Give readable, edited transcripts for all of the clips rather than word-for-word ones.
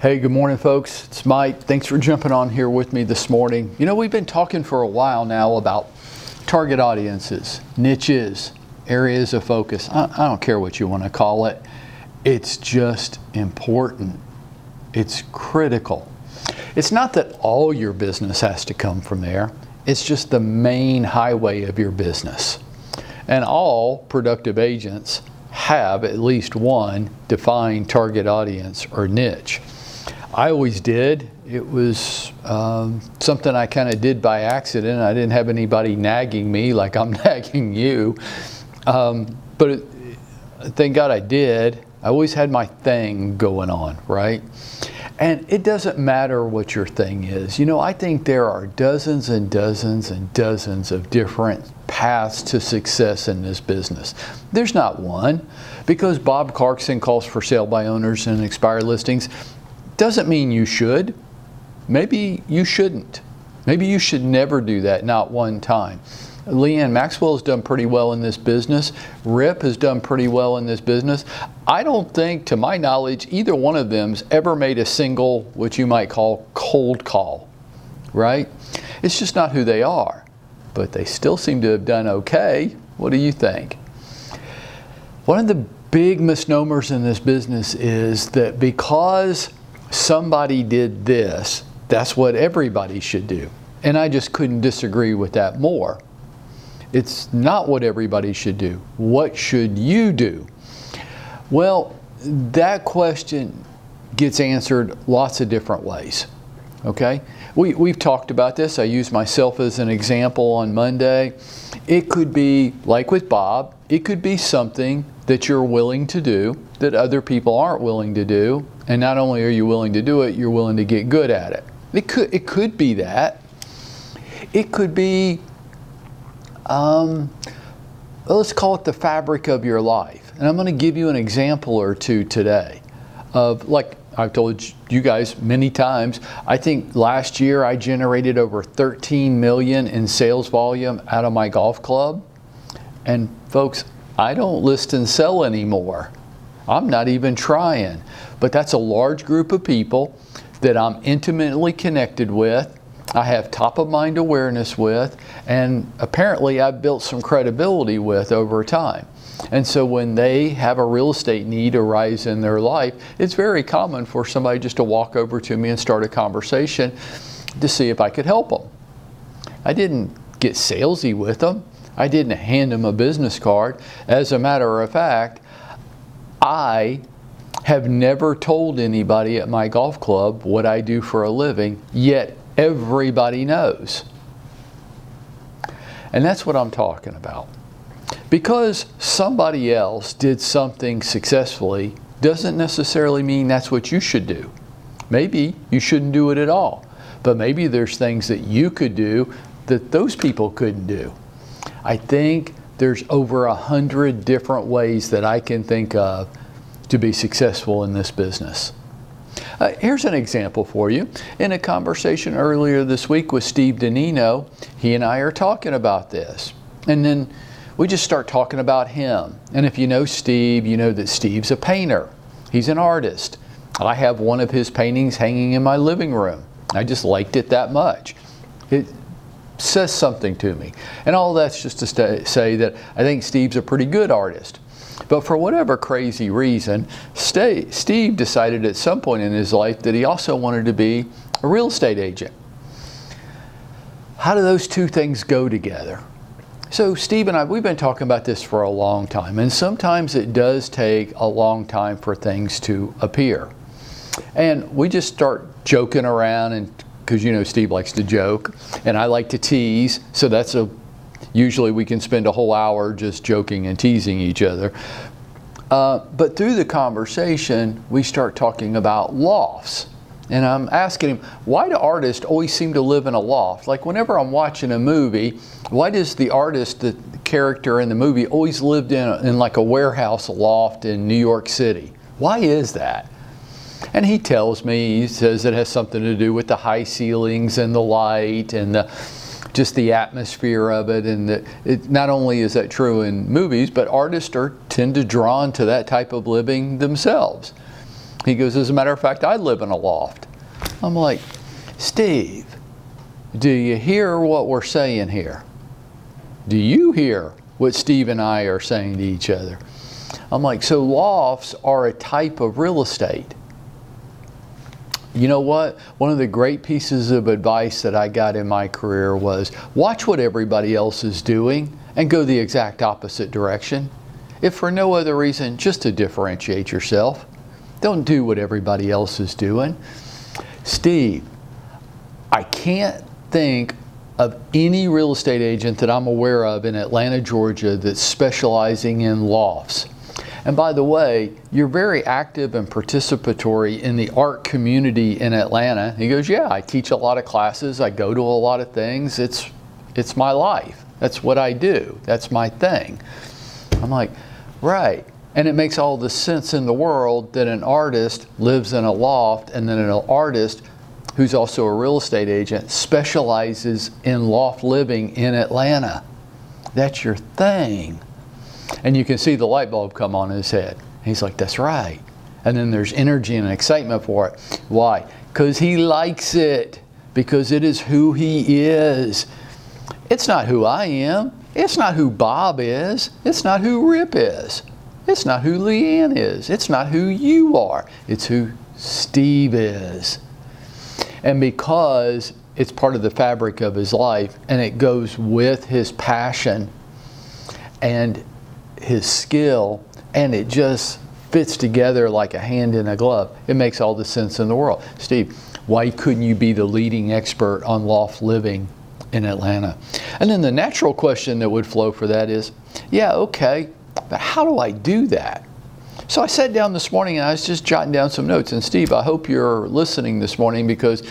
Hey, good morning, folks. It's Mike. Thanks for jumping on here with me this morning. You know, we've been talking for a while now about target audiences, niches, areas of focus. I don't care what you want to call it. It's just important. It's critical. It's not that all your business has to come from there. It's just the main highway of your business. And all productive agents have at least one defined target audience or niche. I always did. It was something I kind of did by accident. I didn't have anybody nagging me like I'm nagging you. Thank God I did. I always had my thing going on, right? And it doesn't matter what your thing is. You know, I think there are dozens and dozens and dozens of different paths to success in this business. There's not one. Because Bob Clarkson calls for sale by owners and expired listings, doesn't mean you should. Maybe you shouldn't. Maybe you should never do that, not one time. Leanne Maxwell has done pretty well in this business. Rip has done pretty well in this business. I don't think, to my knowledge, either one of them's ever made a single, what you might call, cold call, right? It's just not who they are. But they still seem to have done okay. What do you think? One of the big misnomers in this business is that because somebody did this, that's what everybody should do. And I just couldn't disagree with that more. It's not what everybody should do. What should you do? Well, that question gets answered lots of different ways. Okay? We've talked about this. I used myself as an example on Monday. It could be, like with Bob, it could be something that you're willing to do that other people aren't willing to do. And not only are you willing to do it, you're willing to get good at it. It could be that. It could be, let's call it the fabric of your life. And I'm going to give you an example or two today of, like I've told you guys many times, I think last year I generated over 13 million in sales volume out of my golf club. And folks, I don't list and sell anymore. I'm not even trying. But that's a large group of people that I'm intimately connected with, I have top of mind awareness with, and apparently I've built some credibility with over time. And so when they have a real estate need arise in their life, it's very common for somebody just to walk over to me and start a conversation to see if I could help them. I didn't get salesy with them. I didn't hand them a business card. As a matter of fact, I have never told anybody at my golf club what I do for a living, yet everybody knows. And that's what I'm talking about. Because somebody else did something successfully doesn't necessarily mean that's what you should do. Maybe you shouldn't do it at all, but maybe there's things that you could do that those people couldn't do. I think there's over 100 different ways that I can think of to be successful in this business. Here's an example for you. In a conversation earlier this week with Steve Danino, he and I are talking about this. And then we just start talking about him. And if you know Steve, you know that Steve's a painter. He's an artist. I have one of his paintings hanging in my living room. I just liked it that much. It says something to me. And all that's just to say that I think Steve's a pretty good artist. But for whatever crazy reason, Steve decided at some point in his life that he also wanted to be a real estate agent. How do those two things go together? So Steve and I, we've been talking about this for a long time, and sometimes it does take a long time for things to appear. And we just start joking around, and because you know Steve likes to joke, and I like to tease, so that's usually we can spend a whole hour just joking and teasing each other. But through the conversation, we start talking about lofts. And I'm asking him, why do artists always seem to live in a loft? Like whenever I'm watching a movie, why does the artist, the character in the movie, always lived in like a warehouse loft in New York City? Why is that? And he tells me, he says it has something to do with the high ceilings and the light and just the atmosphere of it. And not only is that true in movies, but artists tend to drawn to that type of living themselves. He goes, as a matter of fact, I live in a loft. I'm like, Steve, do you hear what we're saying here? Do you hear what Steve and I are saying to each other? I'm like, so lofts are a type of real estate. You know what? One of the great pieces of advice that I got in my career was watch what everybody else is doing and go the exact opposite direction. If for no other reason, just to differentiate yourself. Don't do what everybody else is doing. Steve, I can't think of any real estate agent that I'm aware of in Atlanta, Georgia that's specializing in lofts. And by the way, you're very active and participatory in the art community in Atlanta. He goes, yeah, I teach a lot of classes. I go to a lot of things. It's my life. That's what I do. That's my thing. I'm like, right. And it makes all the sense in the world that an artist lives in a loft and then an artist who's also a real estate agent specializes in loft living in Atlanta. That's your thing. And you can see the light bulb come on in his head. He's like, that's right. And then there's energy and excitement for it. Why? Because he likes it. Because it is who he is. It's not who I am. It's not who Bob is. It's not who Rip is. It's not who Leanne is. It's not who you are. It's who Steve is. And because it's part of the fabric of his life and it goes with his passion and his skill, and it just fits together like a hand in a glove, it makes all the sense in the world. Steve, why couldn't you be the leading expert on loft living in Atlanta? And then the natural question that would flow for that is, yeah, okay, but how do I do that? So I sat down this morning and I was just jotting down some notes. And Steve, I hope you're listening this morning, because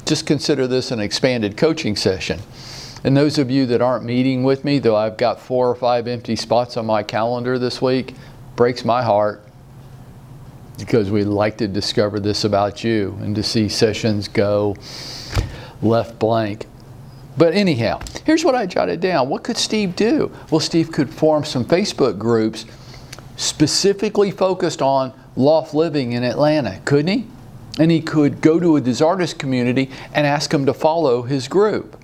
just consider this an expanded coaching session. And those of you that aren't meeting with me, though I've got 4 or 5 empty spots on my calendar this week, breaks my heart, because we like to discover this about you and to see sessions go left blank. But anyhow, here's what I jotted down. What could Steve do? Well, Steve could form some Facebook groups specifically focused on loft living in Atlanta, couldn't he? And he could go to his artist community and ask them to follow his group,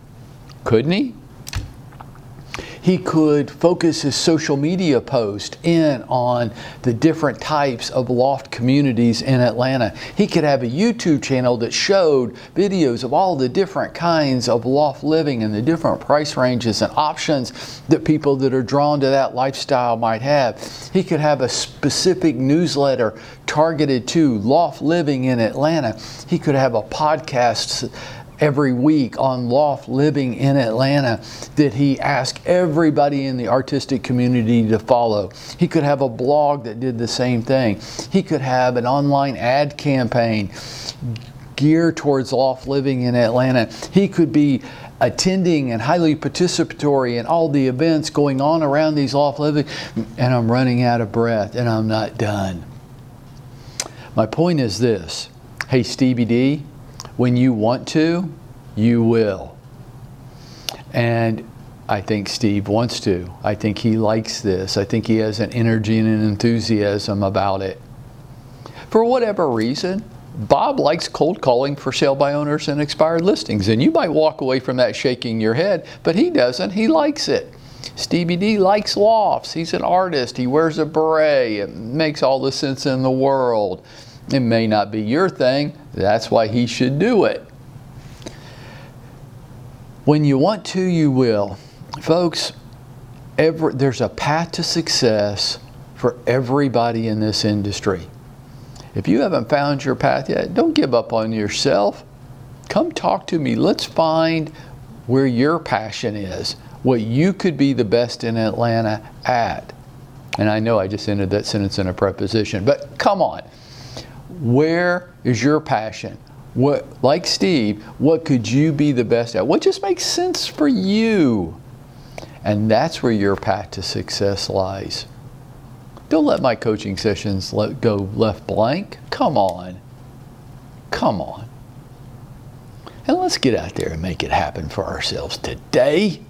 couldn't he? He could focus his social media post in on the different types of loft communities in Atlanta. He could have a YouTube channel that showed videos of all the different kinds of loft living and the different price ranges and options that people that are drawn to that lifestyle might have. He could have a specific newsletter targeted to loft living in Atlanta. He could have a podcast every week on loft living in Atlanta that he asked everybody in the artistic community to follow. He could have a blog that did the same thing. He could have an online ad campaign geared towards loft living in Atlanta. He could be attending and highly participatory in all the events going on around these loft living. And I'm running out of breath and I'm not done. My point is this. Hey, Stevie D, when you want to, you will. And I think Steve wants to. I think he likes this. I think he has an energy and an enthusiasm about it. For whatever reason, Bob likes cold calling for sale by owners and expired listings. And you might walk away from that shaking your head, but he doesn't. He likes it. Stevie D likes lofts. He's an artist. He wears a beret. It makes all the sense in the world. It may not be your thing. That's why he should do it. When you want to, you will. Folks, there's a path to success for everybody in this industry. If you haven't found your path yet, don't give up on yourself. Come talk to me. Let's find where your passion is, what you could be the best in Atlanta at. And I know I just ended that sentence in a preposition, but come on. Where is your passion? What, like Steve, what could you be the best at? What just makes sense for you? And that's where your path to success lies. Don't let my coaching sessions go left blank. Come on. Come on. And let's get out there and make it happen for ourselves today.